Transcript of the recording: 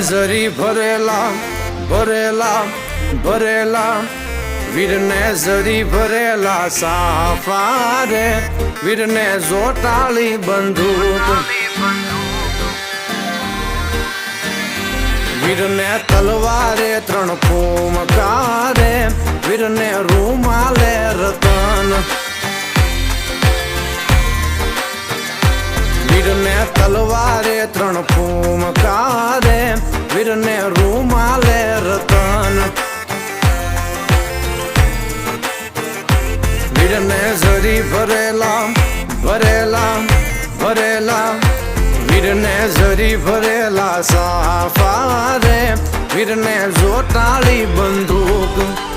જરી ભરેલા ભરેલા ભરેલા વીરને જરી ભરેલા સાફા રે વીરને જોટાળી બંદૂક વીરને તલવારે ત્રણ ફૂમકારે વીરને રૂમાલે રતન વીરને તલવારે ત્રણ ફૂમકારે વીરને રૂમાલે રતન વીરને જરી ભરેલા ભરેલા ભરેલા વીરને જરી ભરેલા સાફા રે વીરને જોટાળી બંદૂક